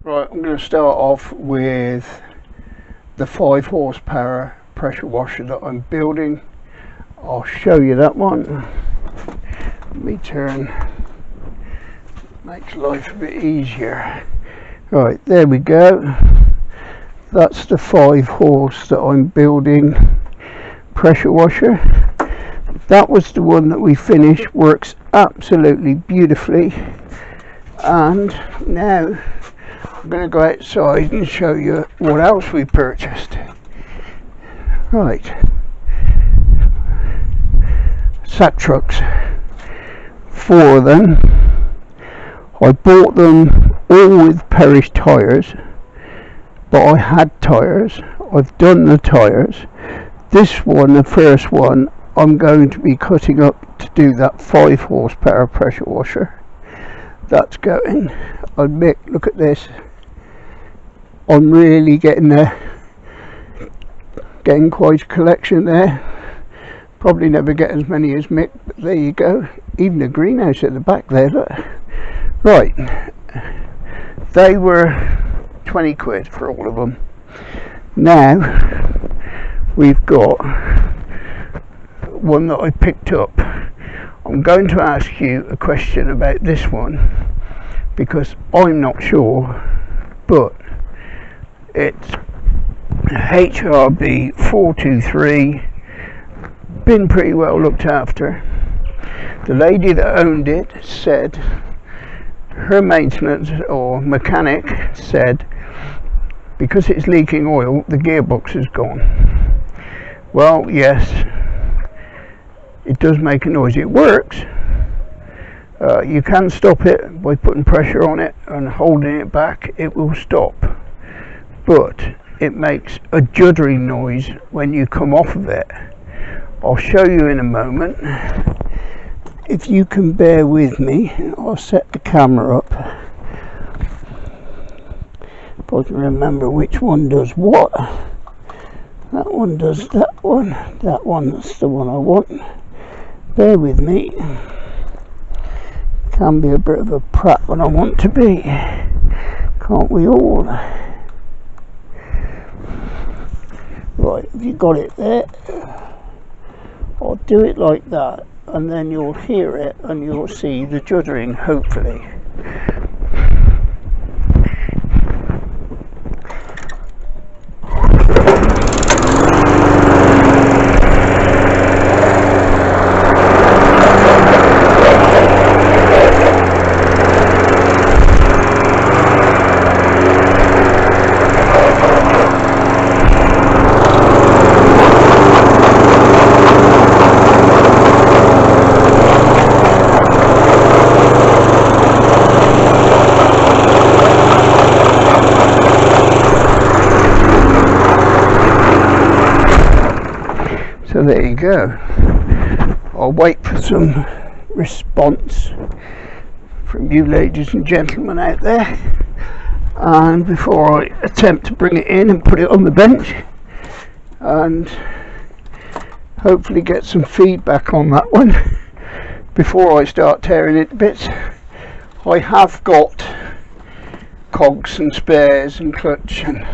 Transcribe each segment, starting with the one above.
Right, I'm going to start off with the 5 horsepower pressure washer that I'm building. I'll show you that one. Let me turn, makes life a bit easier. Right, there we go. That's the 5 horse that I'm building pressure washer. That was the one that we finished, works absolutely beautifully. And now I'm going to go outside and show you what else we purchased. Right, sack trucks, 4 of them. I bought them all with Perish tyres, but I had tyres. I've done the tyres. This one, the first one, I'm going to be cutting up to do that 5 horsepower pressure washer. That's going. Mick, look at this. I'm really getting there, getting quite a collection there. Probably never get as many as Mick, but there you go. Even the greenhouse at the back there, look. Right, they were 20 quid for all of them. Now we've got one that I picked up. I'm going to ask you a question about this one because I'm not sure, but it's HRB 423, been pretty well looked after. The lady that owned it said her maintenance or mechanic said because it's leaking oil the gearbox is gone. Well, yes, it does make a noise. It works. You can stop it by putting pressure on it and holding it back. It will stop, but it makes a juddering noise when you come off of it. I'll show you in a moment. If you can bear with me, I'll set the camera up. If I can remember which one does what. That one does that one. That one's the one I want. Bear with me. Can be a bit of a prat when I want to be. Can't we all? Right, have you got it there? I'll do it like that, and then you'll hear it and you'll see the juddering, hopefully. So there you go. I'll wait for some response from you ladies and gentlemen out there, and before I attempt to bring it in and put it on the bench and hopefully get some feedback on that one before I start tearing it to bits. I have got cogs and spares and clutch and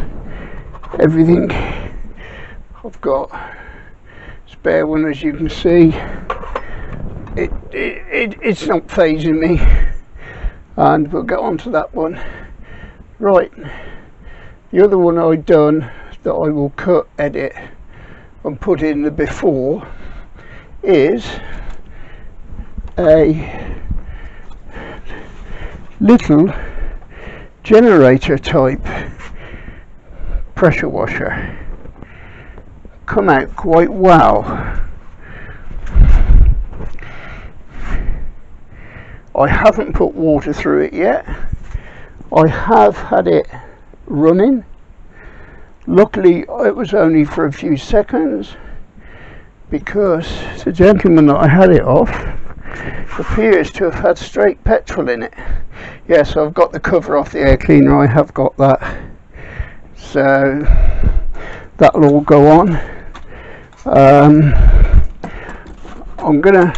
everything. I've got spare one, as you can see. It's not phasing me, and we'll get on to that one. Right, the other one I've done that I will cut, edit and put in the before is a little generator type pressure washer. Come out quite well. I haven't put water through it yet. I have had it running. Luckily it was only for a few seconds because the gentleman that I had it off appears to have had straight petrol in it. Yes, I've got the cover off the air cleaner, I have got that. So that'll all go on. I'm gonna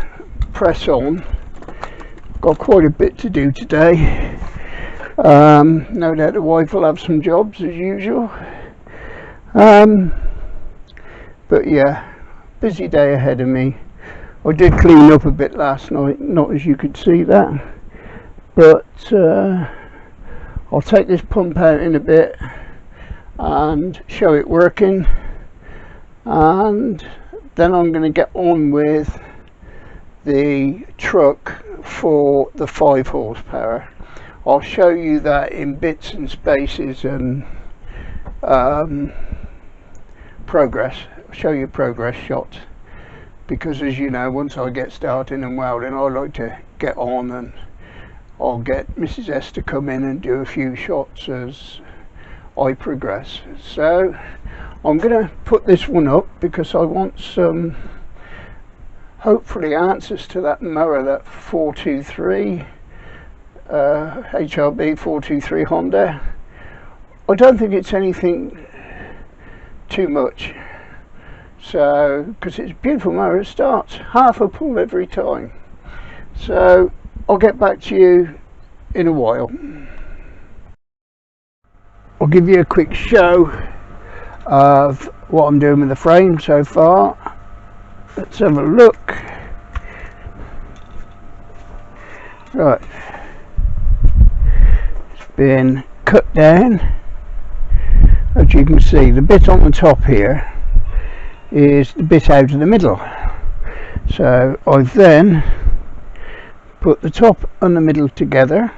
press on. Got quite a bit to do today. No doubt the wife will have some jobs as usual. But yeah, busy day ahead of me. I did clean up a bit last night, not as you could see that, but I'll take this pump out in a bit and show it working, and then I'm going to get on with the truck for the 5 horsepower. I'll show you that in bits and spaces and progress. I'll show you progress shots, because as you know, once I get started and welding, I like to get on, and I'll get Mrs. S to come in and do a few shots as I progress. So I'm going to put this one up because I want some hopefully answers to that mower, that 423 HRB 423 Honda. I don't think it's anything too much, so because it's a beautiful mower, it starts half a pull every time. So I'll get back to you in a while. I'll give you a quick show of what I'm doing with the frame so far. Let's have a look. Right, it's been cut down. As you can see, the bit on the top here is the bit out of the middle. So I've then put the top and the middle together.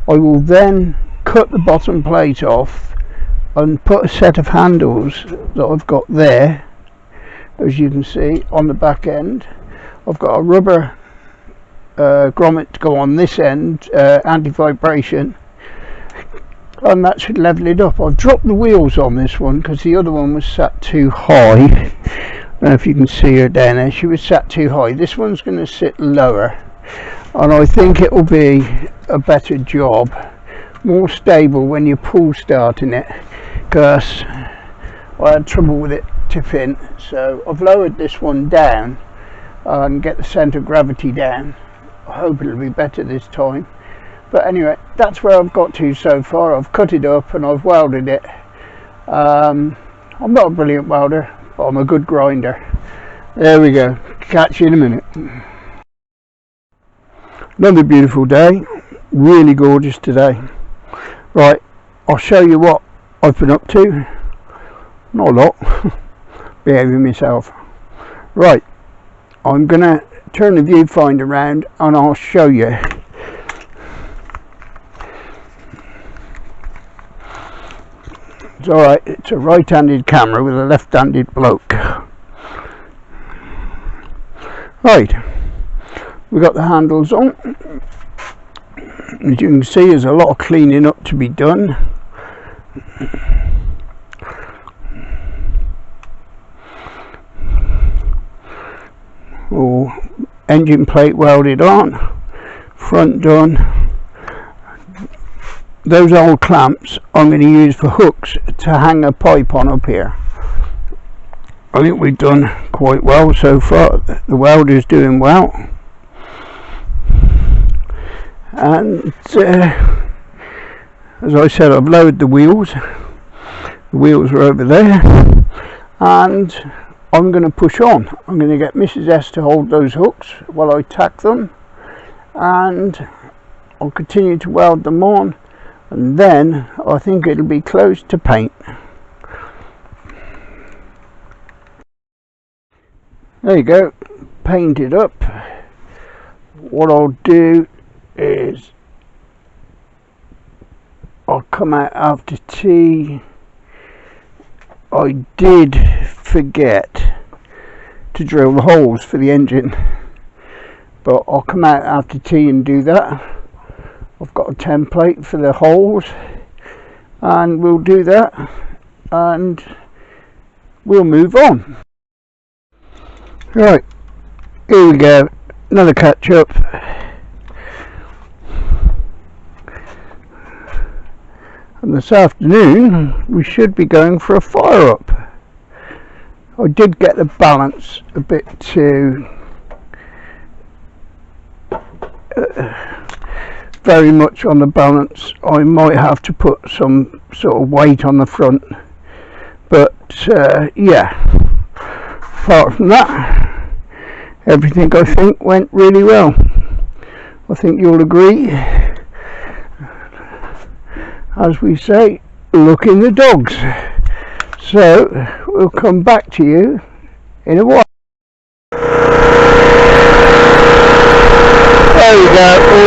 I will then cut the bottom plate off and put a set of handles that I've got there, as you can see, on the back end. I've got a rubber grommet to go on this end, anti-vibration, and that should level it up. I've dropped the wheels on this one because the other one was sat too high. I don't know if you can see her down there, she was sat too high. This one's going to sit lower, and I think it will be a better job, more stable when you pull starting it, because I had trouble with it tipping. So I've lowered this one down and get the centre of gravity down. I hope it'll be better this time. But anyway, that's where I've got to so far. I've cut it up and I've welded it. I'm not a brilliant welder, but I'm a good grinder. There we go. Catch you in a minute. Another beautiful day. Really gorgeous today. Right, I'll show you what I've been up to. Not a lot. Behaving myself. Right, I'm going to turn the viewfinder around and I'll show you. It's alright, it's a right-handed camera with a left-handed bloke. Right, we got the handles on. As you can see, there's a lot of cleaning up to be done. Oh, engine plate welded on, front done. Those old clamps I'm going to use for hooks to hang a pipe on up here. I think we've done quite well so far. The welder's doing well, and as I said, I've lowered the wheels. The wheels are over there, and I'm going to push on. I'm going to get Mrs. S to hold those hooks while I tack them, and I'll continue to weld them on, and then I think it'll be close to paint. There you go, painted up. What I'll do is I'll come out after tea. I did forget to drill the holes for the engine, but I'll come out after tea and do that. I've got a template for the holes, and we'll do that and we'll move on. Right, here we go, another catch up. And this afternoon we should be going for a fire up. I did get the balance a bit too very much on the balance. I might have to put some sort of weight on the front, but yeah, apart from that, everything I think went really well. I think you'll agree. As we say, look in the dogs. So we'll come back to you in a while. There we go.